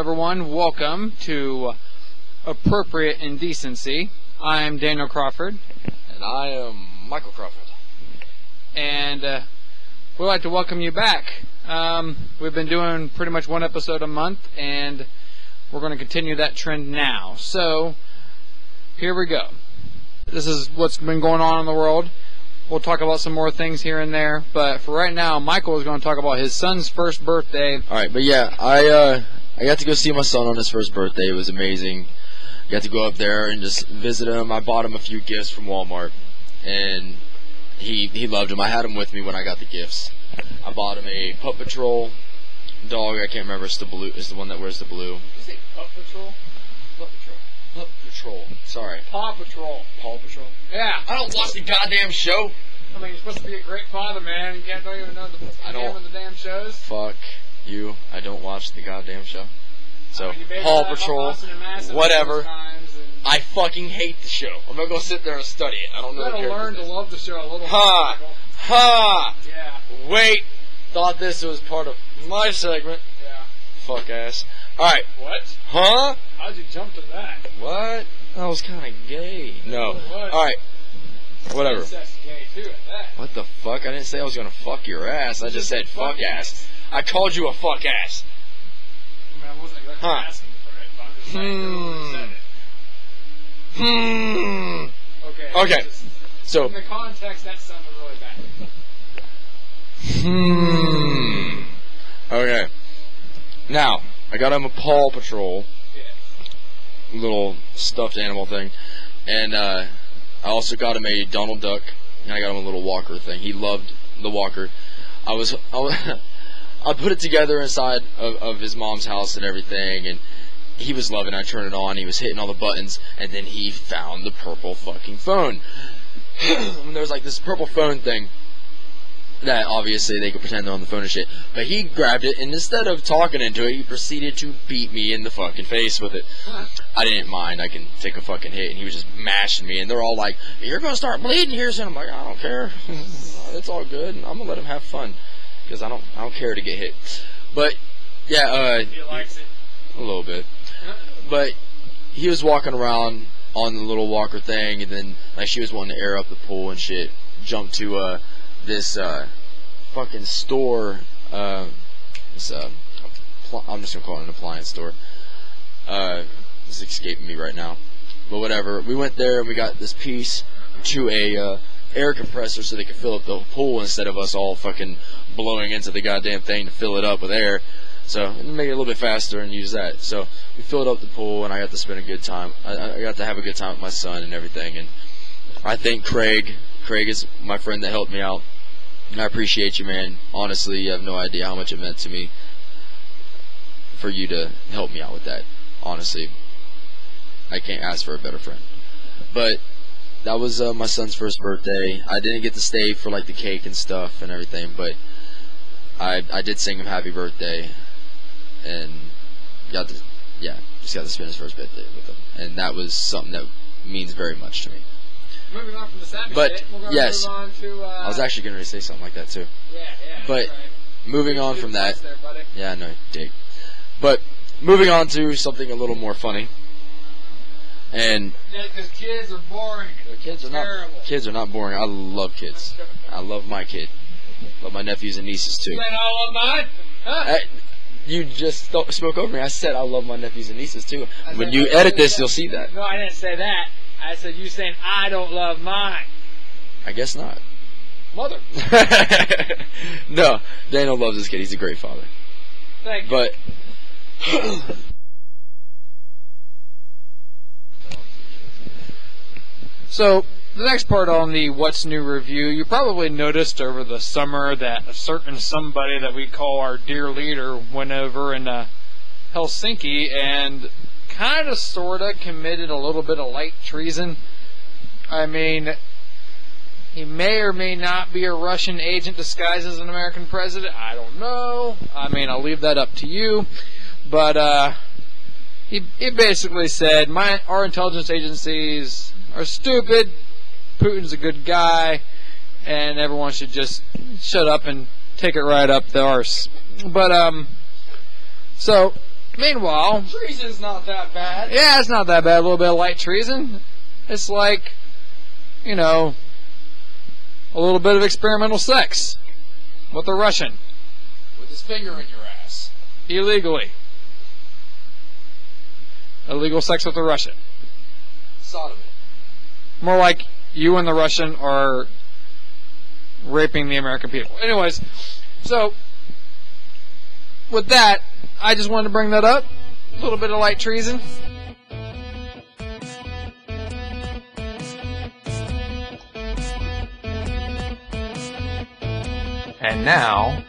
everyone. Welcome to Appropriate Indecency. I'm Daniel Crawford. And I am Michael Crawford. And we'd like to welcome you back. We've been doing pretty much one episode a month, and we're going to continue that trend now. So, here we go. This is what's been going on in the world. We'll talk about some more things here and there, but for right now, Michael is going to talk about his son's first birthday. Alright, but yeah, I got to go see my son on his first birthday. It was amazing. I got to go up there and just visit him. I bought him a few gifts from Walmart, and he loved them. I had him with me when I got the gifts. I bought him a Pup Patrol dog. I can't remember. It's the blue. It's the one that wears the blue. Did you say Pup Patrol? Pup Patrol. Pup Patrol. Sorry. Paw Patrol. Paw Patrol? Yeah. I don't watch the goddamn show. I mean, you're supposed to be a great father, man. You don't even know the name of the damn shows. Fuck you. I don't watch the goddamn show. So, Paw Patrol, whatever. I fucking hate the show. I'm not going to sit there and study it. I don't know. You gotta learn to love the show a little Ha! bit. Ha! Yeah. Wait! Thought this was part of my segment. Yeah. Fuck ass. Alright. What? Huh? How'd you jump to that? What? That was kind of gay. No. Alright. Whatever. Gay too, at that. What the fuck? I didn't say I was gonna fuck your ass. I just said fuck ass. I called you a fuck ass. I mean, I wasn't exactly asking for it, but I'm just saying you said it. Okay. So. In the context, that sounded really bad. Okay. Now, I got him a Paw Patrol. Yeah. Little stuffed animal thing. And, I also got him a Donald Duck. And I got him a little walker thing. He loved the walker. I put it together inside of his mom's house and everything, and he was loving it. I turned it on, he was hitting all the buttons, and then he found the purple fucking phone. And there was like this purple phone thing that obviously they could pretend they're on the phone and shit, but he grabbed it, and instead of talking into it, he proceeded to beat me in the fucking face with it. I didn't mind. I can take a fucking hit, and he was just mashing me, and they're all like, "You're gonna start bleeding here soon." I'm like, I don't care. It's all good. I'm gonna let him have fun because I don't care to get hit. But yeah, He likes it a little bit. But he was walking around on the little walker thing, and then like she was wanting to air up the pool and shit. Jumped to this fucking store. I'm just gonna call it an appliance store. It's escaping me right now, but whatever. We went there and we got this piece to a air compressor so they could fill up the pool instead of us all fucking blowing into the goddamn thing to fill it up with air. So make it a little bit faster and use that. So we filled up the pool and I got to spend a good time. I got to have a good time with my son and everything. And I think Craig is my friend that helped me out. And I appreciate you, man. Honestly, you have no idea how much it meant to me for you to help me out with that. Honestly, I can't ask for a better friend. But that was my son's first birthday. I didn't get to stay for like the cake and stuff and everything, but I did sing him happy birthday, and just got to spend his first birthday with him, and that was something that means very much to me. Moving on from the sappy shit, we're going yes, to move on to, I was actually going to say something like that too. Yeah, but right. Moving on from that, there, buddy. yeah, no, dig. But moving on to something a little more funny, and yeah, because kids are boring. Kids are not boring. I love kids. I love my kid. Love my nephews and nieces too. You all love mine? Huh? You just spoke over me. I said I love my nephews and nieces too. When you edit this, you'll see that. No, I didn't say that. I said you saying I don't love mine. I guess not. Mother. No, Daniel loves his kid. He's a great father. Thank you. But so the next part on the What's New review, you probably noticed over the summer that a certain somebody that we call our dear leader went over in Helsinki and kind of sort of committed a little bit of light treason. I mean, he may or may not be a Russian agent disguised as an American president. I don't know. I mean, I'll leave that up to you. But he basically said, our intelligence agencies are stupid. Putin's a good guy, and everyone should just shut up and take it right up the arse. But so Meanwhile, treason's not that bad. Yeah, it's not that bad. A little bit of light treason. It's like, you know, a little bit of experimental sex with a Russian. With his finger in your ass. Illegally. Illegal sex with a Russian. Sodomy. More like you and the Russian are raping the American people. Anyways, so with that, I just wanted to bring that up. A little bit of light treason. And now,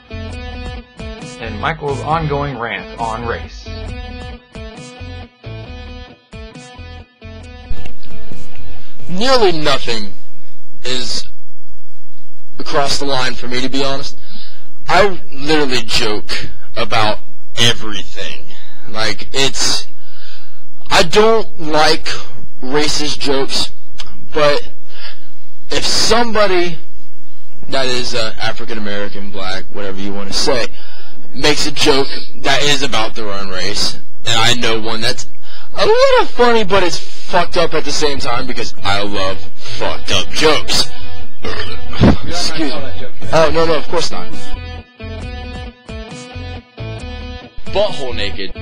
in Michael's ongoing rant on race. Nearly nothing is across the line for me, to be honest. I literally joke about everything. Like, I don't like racist jokes, but if somebody that is African American, black, whatever you want to say, makes a joke that is about their own race, and I know one that's a little funny, but it's fucked up at the same time because I love fucked up jokes. Excuse me. Oh, no, of course not. Butthole naked.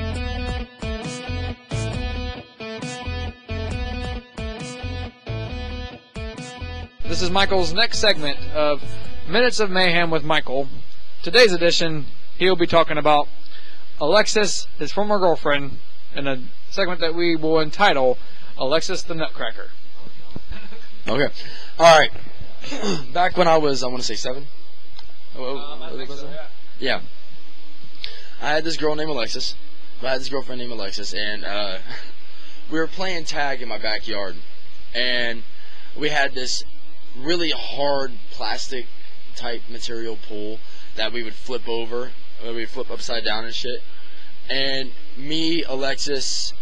This is Michael's next segment of Minutes of Mayhem with Michael. Today's edition, he'll be talking about Alexis, his former girlfriend, in a segment that we will entitle Alexis the Nutcracker. Okay. Alright. Back when I was, I want to say 7? I think so, yeah. I had this girl named Alexis. I had this girlfriend named Alexis, and we were playing tag in my backyard. And we had this really hard plastic type material pole that we would flip over, we'd flip upside down and shit. And me, Alexis,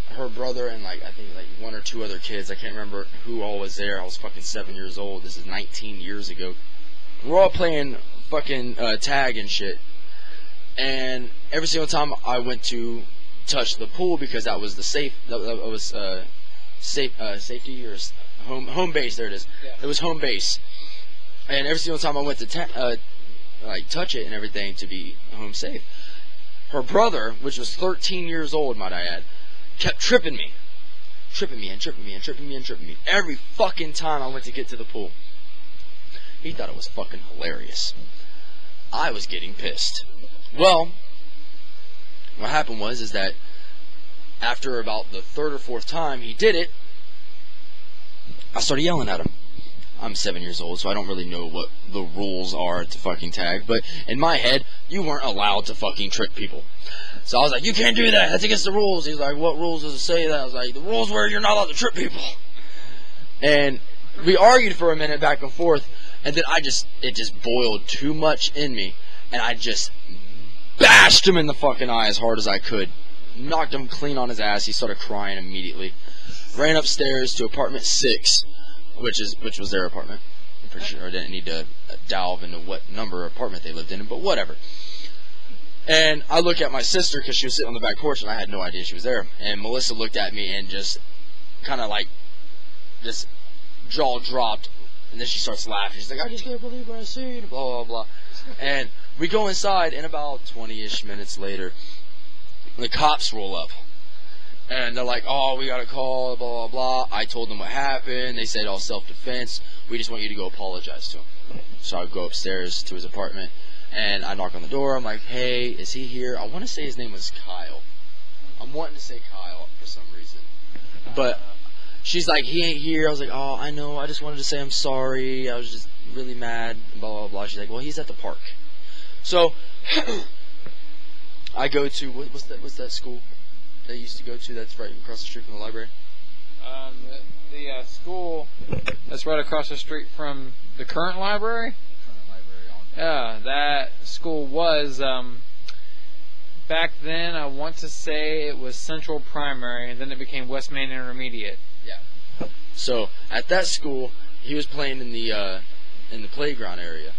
her brother, and I think 1 or 2 other kids, I can't remember who all was there. I was fucking 7 years old. This is 19 years ago. We're all playing fucking tag and shit. And every single time I went to touch the pool, because that was the safety or home base. There it is. Yeah. It was home base. And every single time I went to touch it and everything to be home safe, her brother, which was 13 years old, might I add, kept tripping me every fucking time I went to get to the pool. He thought it was fucking hilarious. I was getting pissed. Well, what happened is that after about the 3rd or 4th time he did it, I started yelling at him. I'm 7 years old, so I don't really know what the rules are to fucking tag, but in my head, you weren't allowed to fucking trick people. So I was like, you can't do that, that's against the rules. He's like, what rules does it say that? I was like, the rules where you're not allowed to trip people. And we argued for a minute back and forth, and then it just boiled too much in me, and I just bashed him in the fucking eye as hard as I could. Knocked him clean on his ass. He started crying immediately. Ran upstairs to apartment 6, which was their apartment. I'm pretty sure I didn't need to delve into what number apartment they lived in, but whatever. And I look at my sister because she was sitting on the back porch and I had no idea she was there. And Melissa looked at me and just kind of just jaw dropped. And then she starts laughing. She's like, I just can't believe what I see. Blah, blah, blah. And we go inside, and about 20-ish minutes later, the cops roll up. And they're like, oh, we got a call, blah, blah, blah. I told them what happened. They said, all self-defense. We just want you to go apologize to him. So I go upstairs to his apartment, and I knock on the door. I'm like, hey, is he here? I want to say his name was Kyle. I'm wanting to say Kyle for some reason. But she's like, he ain't here. I was like, oh, I know. I just wanted to say I'm sorry. I was just really mad, blah, blah, blah. She's like, well, he's at the park. So I go to, what's that school they used to go to that's right across the street from the library? The school that's right across the street from the current library? Yeah, that school was, back then, I want to say it was Central Primary, and then it became West Main Intermediate. Yeah. So, at that school, he was playing in the playground area.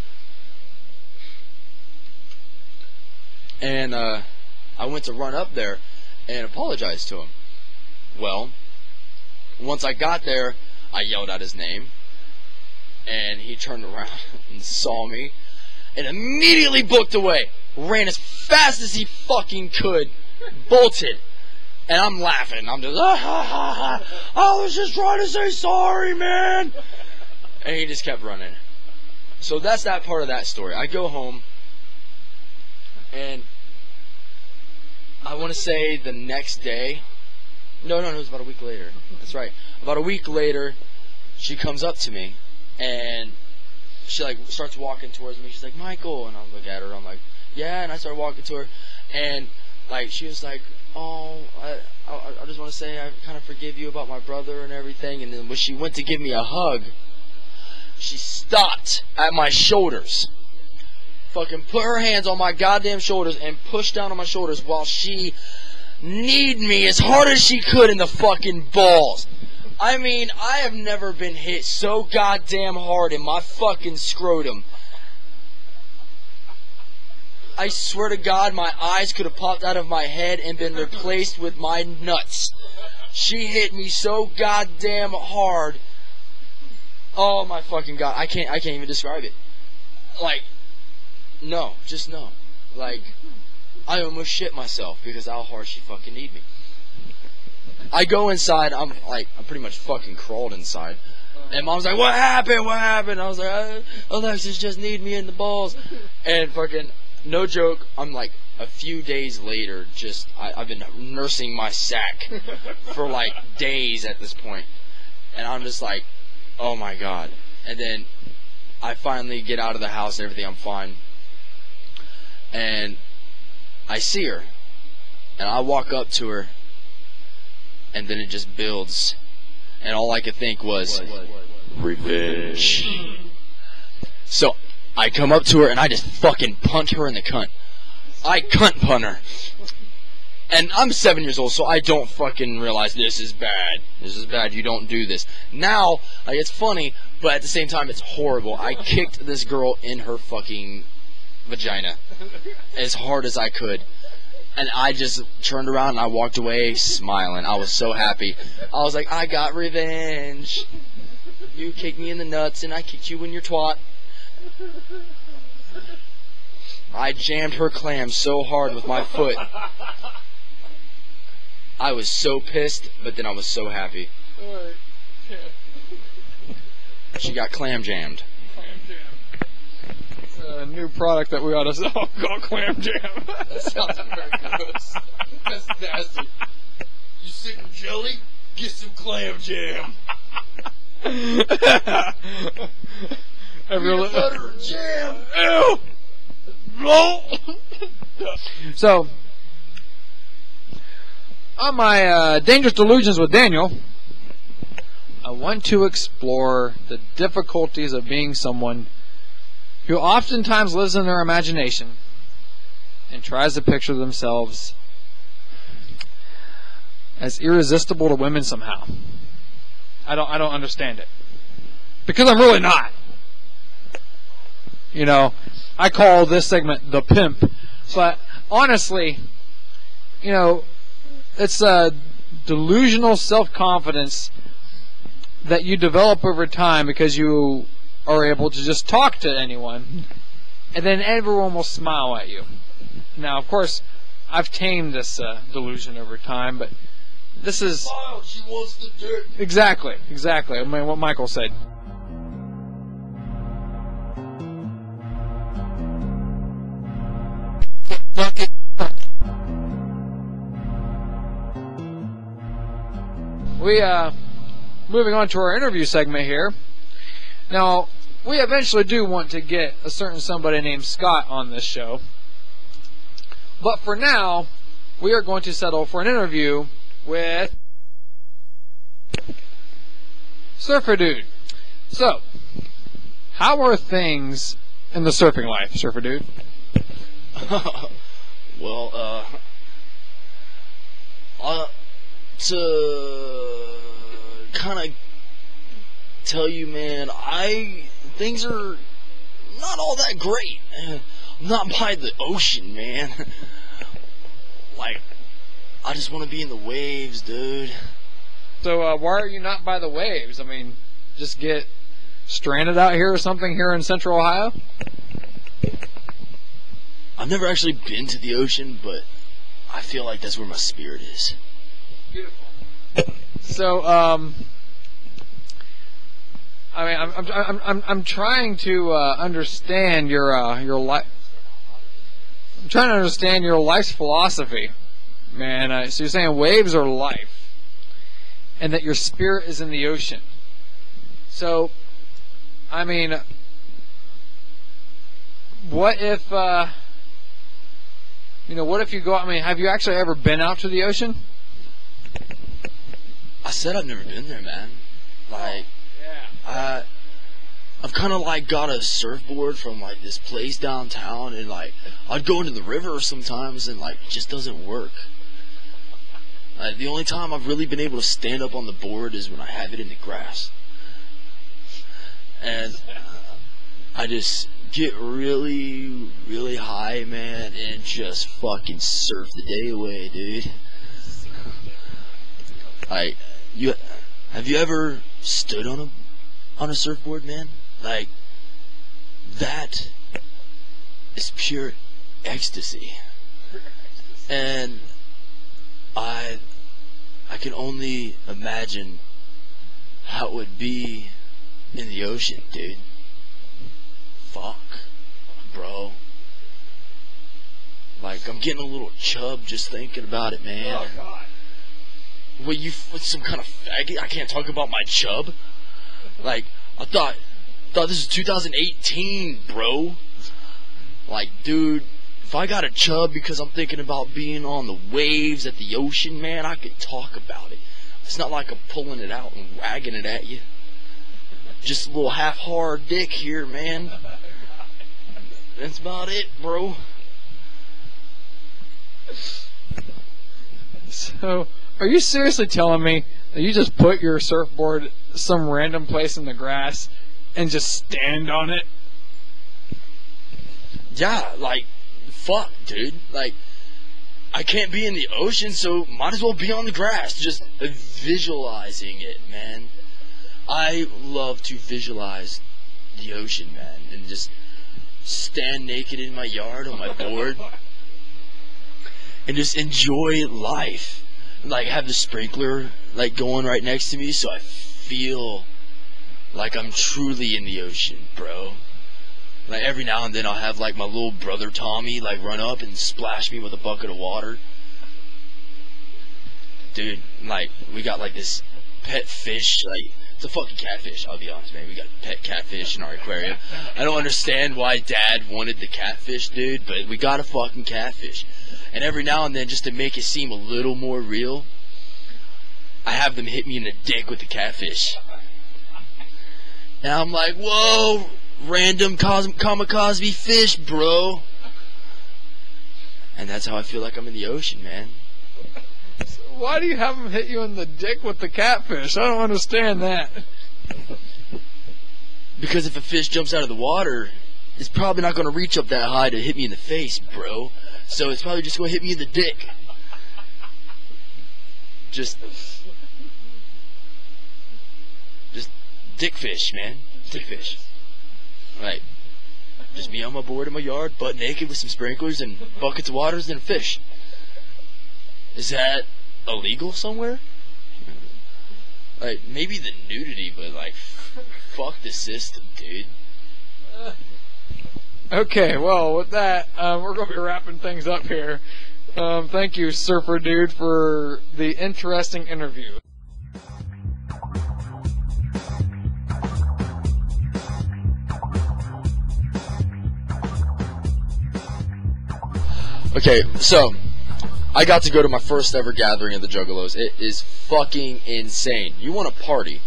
And, I went to run up there and apologize to him. Well, once I got there, I yelled out his name, and he turned around and saw me, and immediately booked away. Ran as fast as he fucking could, bolted, and I'm laughing. I'm just, I was just trying to say sorry, man. And he just kept running. So that's that part of that story. I go home, and I want to say the next day, no, it was about a week later. That's right. About a week later, she comes up to me, and she like starts walking towards me. She's like, Michael, and I look at her. I'm like, yeah, and I started walking to her, and like she was like, oh, I just want to say I kind of forgive you about my brother and everything. And then when she went to give me a hug, she stopped at my shoulders, fucking put her hands on my goddamn shoulders and pushed down on my shoulders while she kneed me as hard as she could in the fucking balls. I mean, I have never been hit so goddamn hard in my fucking scrotum. I swear to God, my eyes could have popped out of my head and been replaced with my nuts. She hit me so goddamn hard. Oh my fucking God, I can't even describe it. Like, no, just no. Like, I almost shit myself because how hard she fucking kneed me. I go inside, I'm pretty much fucking crawled inside. And Mom's like, what happened? I was like, Alexis just kneed me in the balls. And fucking, no joke, I'm like, a few days later, I've been nursing my sack for like days at this point. And I'm just like, oh my God. And then I finally get out of the house and everything, I'm fine. And I see her. And I walk up to her. And then it just builds. And all I could think was, revenge. So I come up to her and I just fucking punt her in the cunt. I cunt punt her. And I'm 7 years old, so I don't fucking realize this is bad. This is bad. You don't do this. Now, like, it's funny, but at the same time, it's horrible. I kicked this girl in her fucking vagina as hard as I could. And I just turned around and I walked away smiling. I was so happy. I was like, I got revenge. You kicked me in the nuts and I kicked you in your twat. I jammed her clam so hard with my foot. I was so pissed, but then I was so happy. She got clam jammed. It's a new product that we ought to sell called Clam Jam. That sounds very gross. That's nasty. You sick of jelly? Get some clam jam. Peanut butter and jam. Ew. No. So, on my Dangerous Delusions with Daniel, I want to explore the difficulties of being someone who oftentimes lives in their imagination and tries to picture themselves as irresistible to women somehow. I don't understand it. Because I'm really not. You know, I call this segment the pimp, but honestly, you know, it's a delusional self-confidence that you develop over time because you are able to just talk to anyone, and then everyone will smile at you. Now, of course, I've tamed this delusion over time, but this is... Smile, she wants the dirt. Exactly. I mean, what Michael said. Moving on to our interview segment here. Now, we eventually do want to get a certain somebody named Scott on this show. But for now, we are going to settle for an interview with Surfer Dude. So, how are things in the surfing life, Surfer Dude? Well, to kind of tell you, man, things are not all that great. I'm not by the ocean, man. like, I just want to be in the waves, dude. So why are you not by the waves? I mean, just get stranded out here or something here in Central Ohio? I've never actually been to the ocean, but I feel like that's where my spirit is. Beautiful. So, I mean, I'm trying to understand your life. I'm trying to understand your life's philosophy, man. So you're saying waves are life, and that your spirit is in the ocean. So, I mean, what if, what if you go out, I mean, have you actually ever been out to the ocean? I said I've never been there, man. Like, yeah. I've kind of like got a surfboard from like this place downtown, and like I'd go into the river sometimes, and like it just doesn't work. The only time I've really been able to stand up on the board is when I have it in the grass, and I just get really, really high, man, and just fucking surf the day away, dude. Like, have you ever stood on a surfboard, man? Like, that is pure ecstasy. And I can only imagine how it would be in the ocean, dude. Fuck, bro. Like, I'm getting a little chub just thinking about it, man. Oh, God. What, you some kind of faggot? I can't talk about my chub? Like, I thought this was 2018, bro. Like, dude, if I got a chub because I'm thinking about being on the waves at the ocean, man, I could talk about it. It's not like I'm pulling it out and wagging it at you. Just a little half-hard dick here, man. That's about it, bro. So, are you seriously telling me that you just put your surfboard some random place in the grass and just stand on it? Yeah, like, fuck, dude. Like, I can't be in the ocean, so might as well be on the grass. Just visualizing it, man. I love to visualize the ocean, man, and just stand naked in my yard on my board and just enjoy life. Like, have the sprinkler like going right next to me, so I feel like I'm truly in the ocean, bro. Like, every now and then I'll have like my little brother Tommy like run up and splash me with a bucket of water. Dude, like, we got like this pet fish, like, it's a fucking catfish, I'll be honest, man. We got a pet catfish in our aquarium. I don't understand why Dad wanted the catfish, dude, but we got a fucking catfish. And every now and then, just to make it seem a little more real, I have them hit me in the dick with the catfish. And I'm like, whoa, random kamikaze fish, bro. And that's how I feel like I'm in the ocean, man. Why do you have them hit you in the dick with the catfish? I don't understand that. Because if a fish jumps out of the water, it's probably not going to reach up that high to hit me in the face, bro. So it's probably just going to hit me in the dick. Just dick fish, man. Dick fish. Right. Just me on my board in my yard, butt naked with some sprinklers and buckets of waters and a fish. Is that illegal somewhere? Like, maybe the nudity, but like, fuck the system, dude. Okay, well, with that, we're going to be wrapping things up here. Thank you, Surfer Dude, for the interesting interview. Okay, so I got to go to my first ever gathering of the Juggalos. It is fucking insane. You want to party?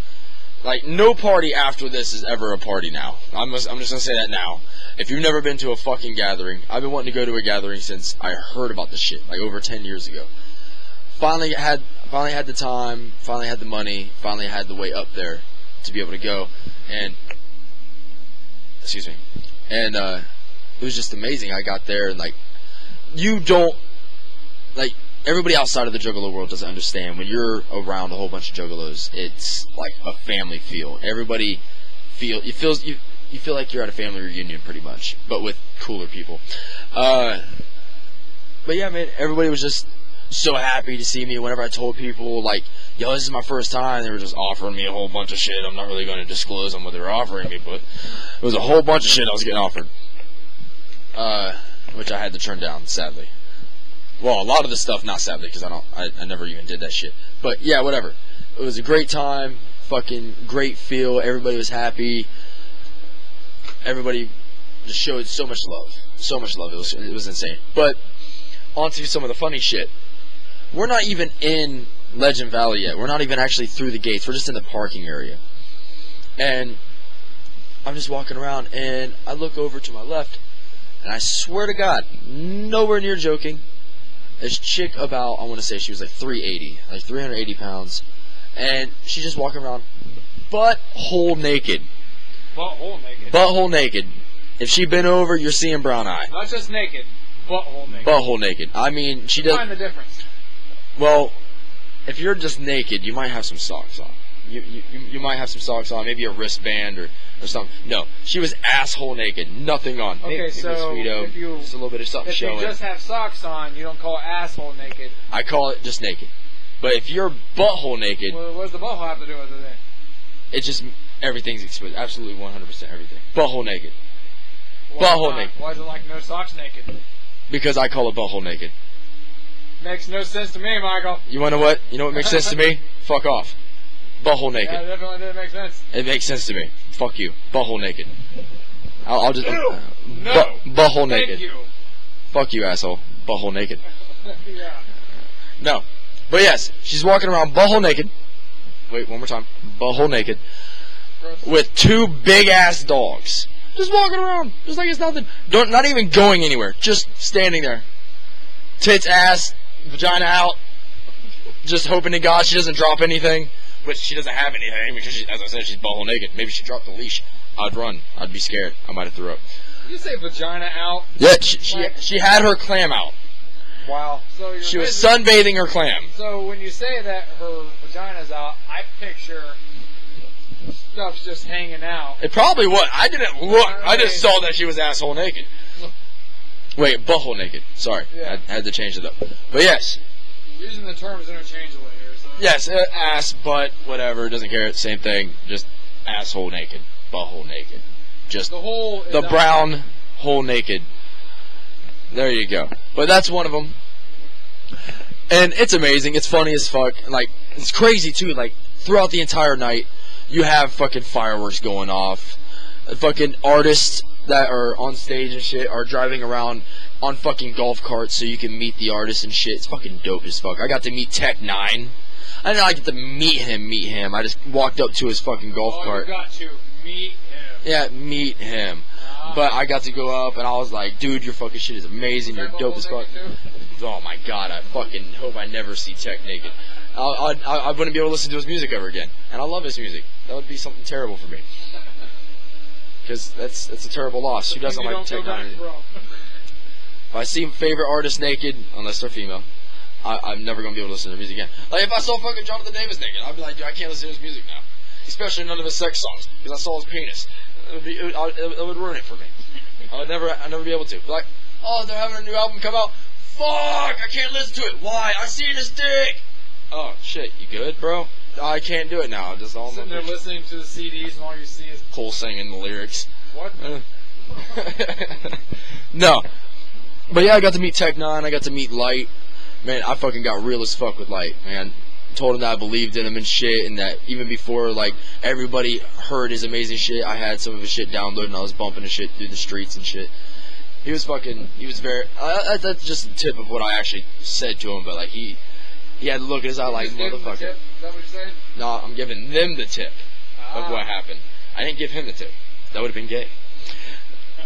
Like, no party after this is ever a party now. I'm just gonna say that now. If you've never been to a fucking gathering, I've been wanting to go to a gathering since I heard about this shit, like over 10 years ago. Finally had the time, finally had the money, finally had the way up there to be able to go, and excuse me, and it was just amazing. I got there and like, you don't like, everybody outside of the Juggalo world doesn't understand. When you're around a whole bunch of Juggalos, it's like a family feel. Everybody you feel like you're at a family reunion pretty much, but with cooler people. But yeah, man, everybody was just so happy to see me. Whenever I told people, like, yo, this is my first time, they were just offering me a whole bunch of shit. I'm not really going to disclose on what they were offering me, but it was a whole bunch of shit I was getting offered. Which I had to turn down, sadly. Well, a lot of the stuff, not sadly, because I never even did that shit. But yeah, whatever. It was a great time, fucking great feel, everybody was happy. Everybody just showed so much love. So much love, it was insane. But, on to some of the funny shit. We're not even in Legend Valley yet. We're not even actually through the gates. We're just in the parking area. And I'm just walking around, and I look over to my left, and I swear to God, nowhere near joking, this chick about, I want to say she was like 380 pounds, and she's just walking around butthole naked. Butthole naked? Butthole naked. If she bent over, you're seeing brown eye. Not just naked, butthole naked. Butthole naked. I mean, she does. Find the difference. Well, if you're just naked, you might have some socks on. You might have some socks on, maybe a wristband or something. No, she was asshole naked, nothing on. Okay, maybe so a Speedo, if you just a little bit of something showing. If you just have socks on, you don't call it asshole naked. I call it just naked. But if you're butthole naked, well, what does the butthole have to do with it then? It's just everything's exposed, absolutely 100% everything. Butthole naked. Butthole naked. Why is it like no socks naked? Because I call it butthole naked. Makes no sense to me, Michael. You wanna know what? You know what makes sense to me? Fuck off. Butthole naked. Yeah, it definitely didn't make sense. It makes sense to me. Fuck you. Butthole naked. I'll just... Ew. No. Butthole naked. Thank you. Fuck you, asshole. Butthole naked. Yeah. No. But yes, she's walking around butthole naked. Wait, one more time. Butthole naked. Gross. With two big-ass dogs. Just walking around. Just like it's nothing. Not even going anywhere. Just standing there. Tits, ass, vagina out. Just hoping to God she doesn't drop anything. Which she doesn't have anything because, as I said, she's butthole naked. Maybe she dropped the leash. I'd run. I'd be scared. I might have threw up. Did you say vagina out? Yeah, she had her clam out. Wow. So she was sunbathing her clam. So when you say that her vagina's out, I picture stuff's just hanging out. It probably was. I didn't look. I just saw that she was asshole naked. Wait, butthole naked. Sorry. Yeah. I had to change it up. But yes. Using the terms interchangeably here. So. Yes, ass, butt, whatever. Doesn't care. Same thing. Just asshole naked. Butthole naked. Just the brown hole naked. There you go. But that's one of them. And it's amazing. It's funny as fuck. Like, it's crazy too. Like, throughout the entire night, you have fucking fireworks going off. Fucking artists that are on stage and shit are driving around on fucking golf carts so you can meet the artists and shit. It's fucking dope as fuck. I got to meet Tech 9. I didn't know I get to meet him. I just walked up to his fucking golf cart. You got to meet him. Yeah, meet him. But I got to go up and I was like, dude, your fucking shit is amazing. You're dope as fuck. Oh my god, I fucking hope I never see Tech naked. I wouldn't be able to listen to his music ever again. And I love his music. That would be something terrible for me. Because that's a terrible loss. Who doesn't like Tech 9? If I see favorite artist naked, unless they're female, I'm never going to be able to listen to their music again. Like, if I saw fucking Jonathan Davis naked, I'd be like, dude, I can't listen to his music now. Especially none of his sex songs, because I saw his penis. It would ruin it for me. I'd never be able to. Like, oh, they're having a new album come out. Fuck, I can't listen to it. Why? I see his dick. Oh, shit, you good, bro? I can't do it now. Just all sitting there listening to the CDs and all you see is Cole singing the lyrics. What? No. But yeah, I got to meet Tech 9. I got to meet Light. Man, I fucking got real as fuck with Light, man. Told him that I believed in him and shit, and that even before, like, everybody heard his amazing shit, I had some of his shit downloaded, and I was bumping his shit through the streets and shit. He was very, that's just the tip of what I actually said to him, but, like, he had to look at his eye like, motherfucker. Is that what you're saying? No, I'm giving them the tip of what happened. I didn't give him the tip. That would have been gay.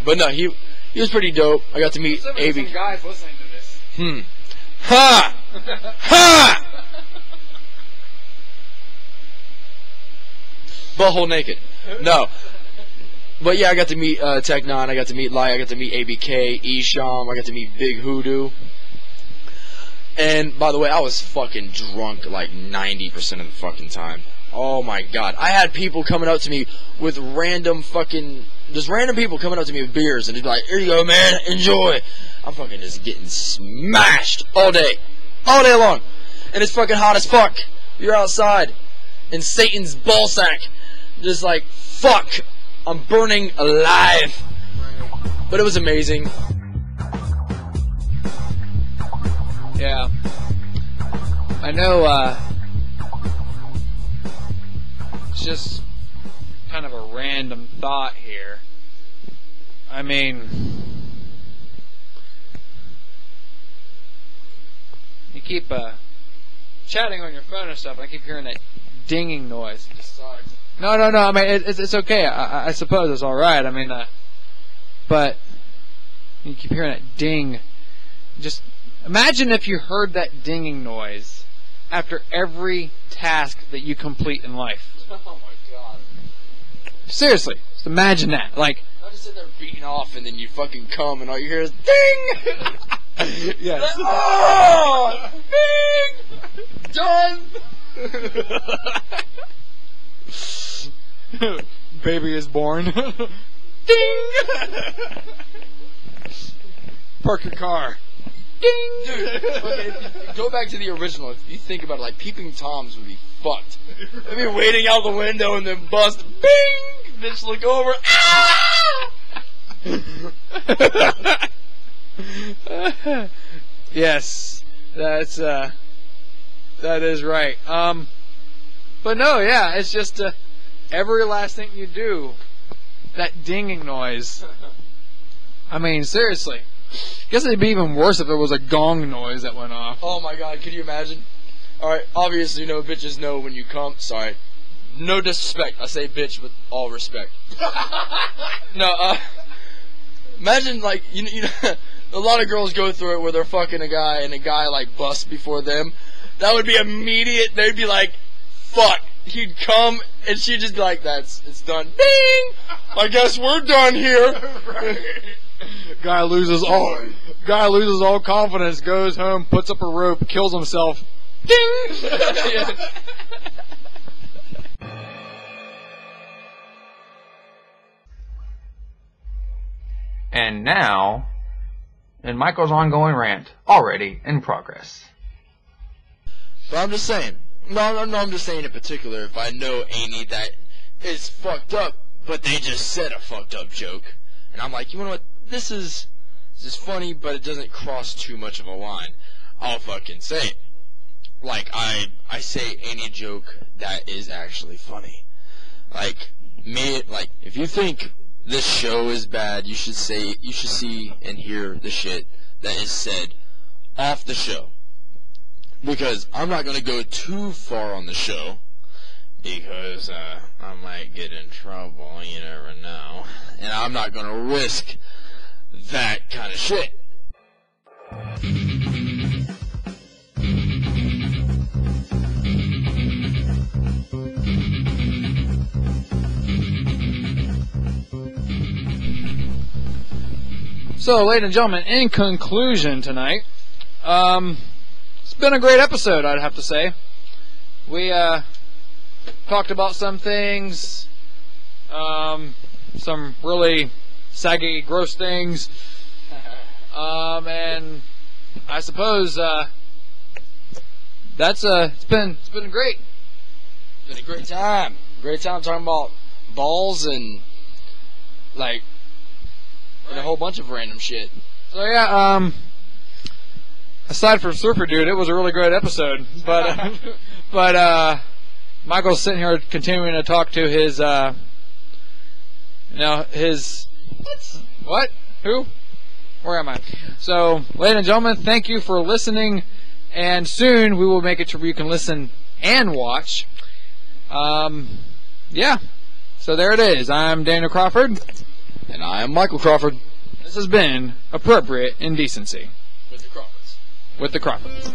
But no, he was pretty dope. I got to meet AB. Some guys listening to this. Ha! Ha! Butthole naked. No. But yeah, I got to meet Tech 9. I got to meet Light. I got to meet ABK, Esham. I got to meet Big Hoodoo. And, by the way, I was fucking drunk like 90% of the fucking time. Oh my god. I had people coming up to me with just random people coming up to me with beers and just be like, here you go, man, enjoy. I'm fucking just getting smashed all day. All day long. And it's fucking hot as fuck. You're outside in Satan's ballsack. Just like, fuck. I'm burning alive. But it was amazing. Yeah. I know, it's just kind of a random thought here. I mean, you keep, chatting on your phone and stuff, and I keep hearing that dinging noise. It just sucks. No, I mean, it's okay. I suppose it's alright. I mean, but you keep hearing that ding. Just imagine if you heard that dinging noise after every task that you complete in life. Oh my god. Seriously, just imagine that. Like, I just sit there beating off and then you fucking come and all you hear is ding! yes. Oh! Ding! Done! Baby is born. Ding! Park your car. Ding! Dude, okay, if you go back to the original. If you think about it, like, peeping Toms would be fucked. They'd be waiting out the window and then bust. Bing! Bitch, look over. Ah! Yes, that is right. But no, yeah, it's just every last thing you do, that dinging noise. I mean, seriously. I guess it'd be even worse if it was a gong noise that went off. Oh my god, could you imagine? Alright, obviously, bitches know when you come. Sorry. No disrespect. I say bitch with all respect. No, imagine, like, you know, a lot of girls go through it where they're fucking a guy and a guy, like, busts before them. That would be immediate. They'd be like, fuck. He'd come and she'd just be like, it's done. Bing! I guess we're done here. Right. Guy loses all confidence, goes home, puts up a rope, kills himself. Ding! And now, in Michael's ongoing rant, already in progress. But I'm just saying. No, I'm just saying in particular, if I know Amy that is fucked up, but they just said a fucked up joke, and I'm like, you know what, this is funny, but it doesn't cross too much of a line, I'll fucking say it. Like, I say any joke that is actually funny. Like, if you think this show is bad, you should see and hear the shit that is said off the show. Because I'm not going to go too far on the show, because I might get in trouble, you never know. And I'm not going to risk that kind of shit. So, ladies and gentlemen, in conclusion tonight, it's been a great episode, I'd have to say. We talked about some things, some really saggy, gross things, and I suppose it's been great. It's been a great time. Great time talking about balls and and a whole bunch of random shit. So yeah, aside from Surfer Dude, it was a really great episode. But Michael's sitting here continuing to talk to his what? Who? Where am I? So, ladies and gentlemen, thank you for listening, and soon we will make it to where you can listen and watch. Yeah. So there it is. I'm Daniel Crawford. And I am Michael Crawford. This has been Appropriate Indecency. With the Crawfords. With the Crawfords.